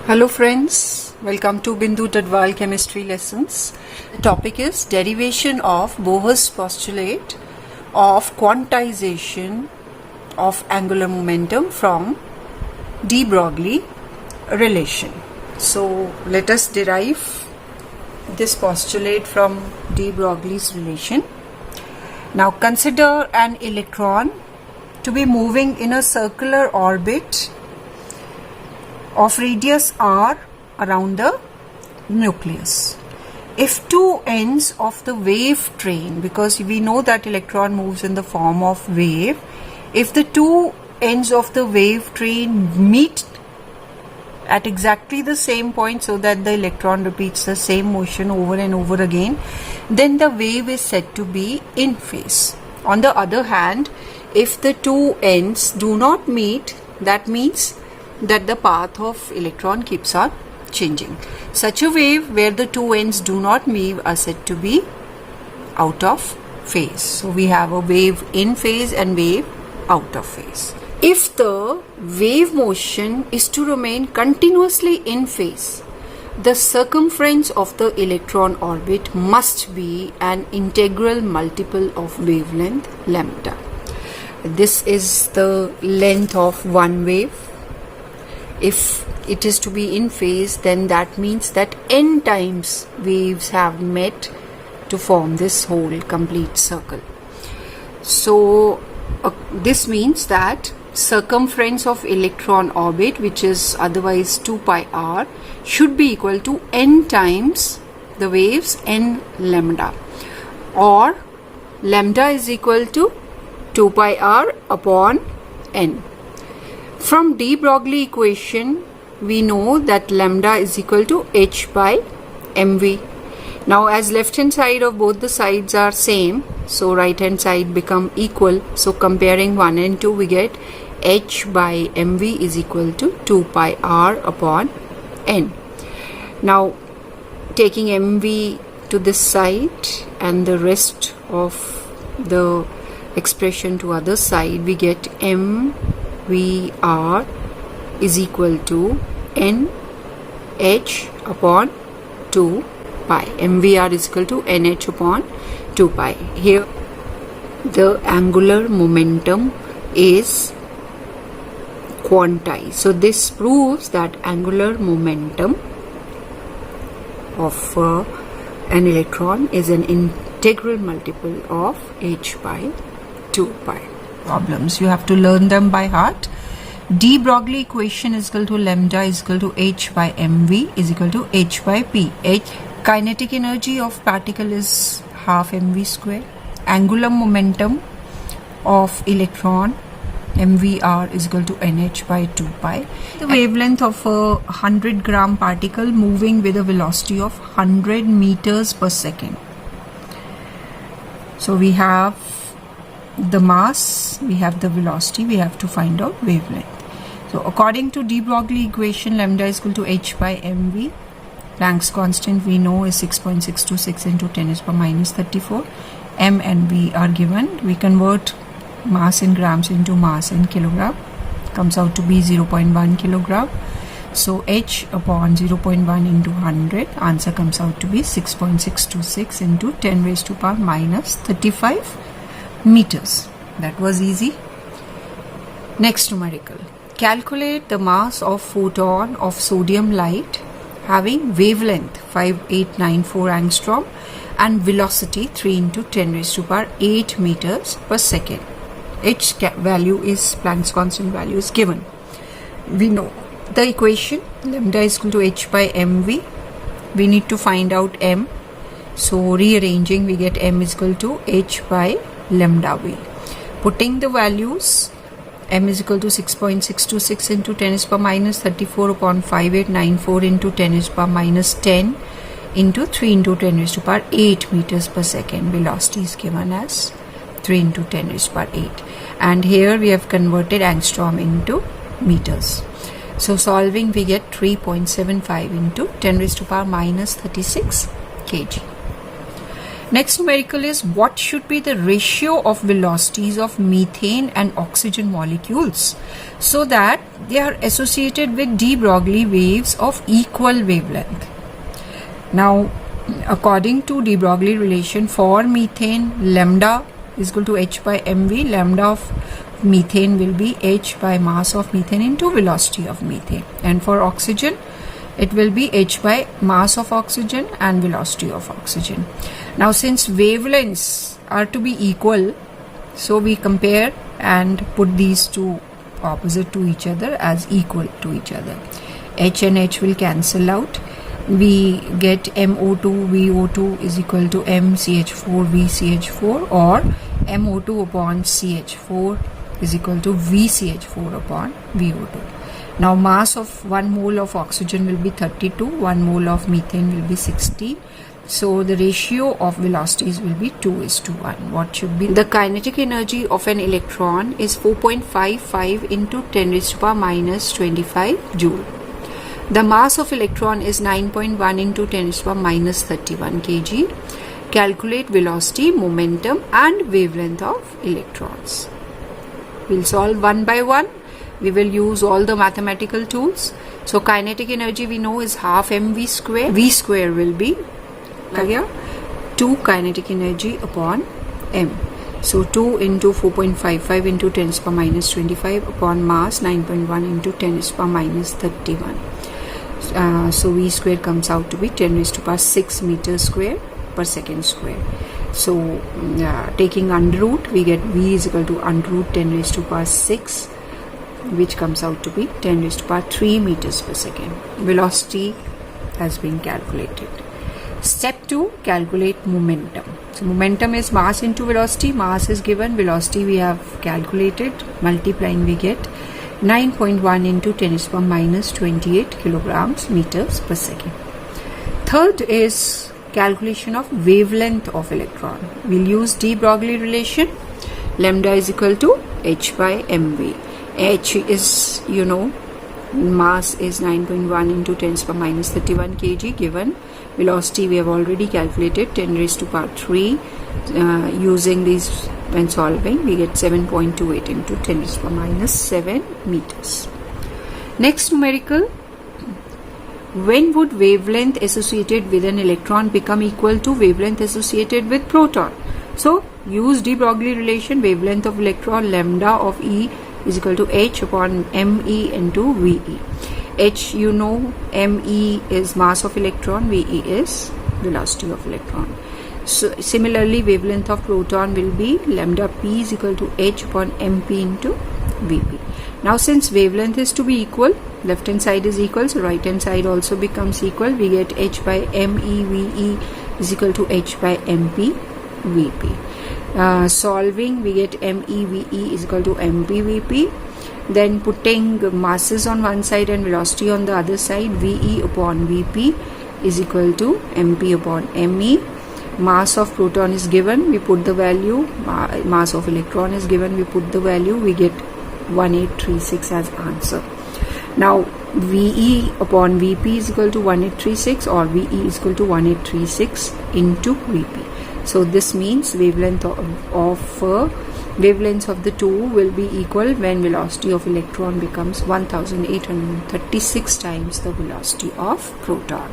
Hello friends, welcome to Bindu Tadwal chemistry lessons. The topic is derivation of Bohr's postulate of quantization of angular momentum from de Broglie relation. So let us derive this postulate from de Broglie's relation. Now consider an electron to be moving in a circular orbit of radius r around the nucleus. If two ends of the wave train, because we know that electron moves in the form of wave, if the two ends of the wave train meet at exactly the same point so that the electron repeats the same motion over and over again, then the wave is said to be in phase. On the other hand, if the two ends do not meet, that means that the path of electron keeps on changing. Such a wave where the two ends do not meet are said to be out of phase. So we have a wave in phase and wave out of phase. If the wave motion is to remain continuously in phase, the circumference of the electron orbit must be an integral multiple of wavelength lambda. This is the length of one wave. If it is to be in phase, then that means that n times waves have met to form this whole complete circle. So this means that circumference of electron orbit, which is otherwise 2 pi r, should be equal to n times the waves n lambda, or lambda is equal to 2 pi r upon n. From de Broglie equation, we know that lambda is equal to h by mv. Now as left hand side of both the sides are same, so right hand side become equal. So comparing 1 and 2, we get h by mv is equal to 2 pi r upon n. Now taking mv to this side and the rest of the expression to other side, we get mvr is equal to nh upon 2 pi. mvr is equal to nh upon 2 pi. Here the angular momentum is quantized. So this proves that angular momentum of an electron is an integral multiple of h by 2 pi. Problems, you have to learn them by heart. De Broglie equation is equal to lambda is equal to h by mv is equal to h by p. Kinetic energy of particle is half mv square. Angular momentum of electron mvr is equal to nh by 2 pi. The wavelength of a 100 gram particle moving with a velocity of 100 meters per second. So we have the mass, we have the velocity, we have to find out wavelength. So according to de Broglie equation, lambda is equal to h by mv. Planck's constant we know is 6.626 into 10 to the power minus 34. M and V are given. We convert mass in grams into mass in kilogram. Comes out to be 0.1 kilogram. So h upon 0.1 into 100, answer comes out to be 6.626 into 10 raised to the power minus 35 meters. That was easy. Next numerical. Calculate the mass of photon of sodium light having wavelength 5894 angstrom and velocity 3 into 10 raised to the power 8 meters per second. H value is Planck's constant value is given. We know the equation lambda is equal to h by mv. We need to find out m. So rearranging, we get m is equal to h by lambda v. Putting the values, m is equal to 6.626 into 10 to the power minus 34 upon 5894 into 10 to the power minus 10 into 3 into 10 to the power 8 meters per second. Velocity is given as 3 into 10 to the power 8. And here we have converted angstrom into meters. So solving, we get 3.75 into 10 raised to the power minus 36 kg. Next numerical is what should be the ratio of velocities of methane and oxygen molecules so that they are associated with de Broglie waves of equal wavelength. Now, according to de Broglie relation, for methane, lambda is equal to h by mv. Lambda of methane will be h by mass of methane into velocity of methane, and for oxygen it will be h by mass of oxygen and velocity of oxygen. Now, since wavelengths are to be equal, so we compare and put these two opposite to each other as equal to each other. H and H will cancel out. We get MO2 VO2 is equal to MCH4 VCH4, or MO2 upon CH4 is equal to VCH4 upon VO2. Now, mass of 1 mole of oxygen will be 32, 1 mole of methane will be 16. So, the ratio of velocities will be 2:1. What should be? The kinetic energy of an electron is 4.55 into 10 raised to power minus 25 joule. The mass of electron is 9.1 into 10 raised to power minus 31 kg. Calculate velocity, momentum and wavelength of electrons. We'll solve one by one. We will use all the mathematical tools. So, kinetic energy we know is half mv square. V square will be 2 kinetic energy upon m. So 2 into 4.55 into 10 to the power minus 25 upon mass 9.1 into 10 to the power minus 31. So V square comes out to be 10 raised to the power 6 meters square per second square. So taking under root, we get V is equal to under root 10 raised to the power 6, which comes out to be 10 raised to the power 3 meters per second. Velocity has been calculated. Step 2, calculate momentum. So momentum is mass into velocity. Mass is given, velocity we have calculated, multiplying we get 9.1 into 10 to the power minus 28 kilograms meters per second. Third is calculation of wavelength of electron. We'll use de Broglie relation. Lambda is equal to h by mv. H is, mass is 9.1 into 10 to the power minus 31 kg given. Velocity we have already calculated, 10 raised to the power 3. Using these when solving, we get 7.28 into 10 raised to the power minus 7 meters. Next numerical, when would wavelength associated with an electron become equal to wavelength associated with proton? So, use de Broglie relation, wavelength of electron, lambda of E is equal to h upon me into ve. H, me is mass of electron, ve is velocity of electron. So similarly, wavelength of proton will be lambda p is equal to h upon mp into vp. Now, since wavelength is to be equal, left hand side is equal, so right hand side also becomes equal. We get h by me ve is equal to h by mp vp. Solving, we get me ve is equal to mp vp. Then putting masses on one side and velocity on the other side, ve upon vp is equal to mp upon me. Mass of proton is given, we put the value. Mass of electron is given, we put the value. We get 1836 as answer. Now, ve upon vp is equal to 1836, or ve is equal to 1836 into vp. So this means wavelengths of the two will be equal when velocity of electron becomes 1836 times the velocity of proton.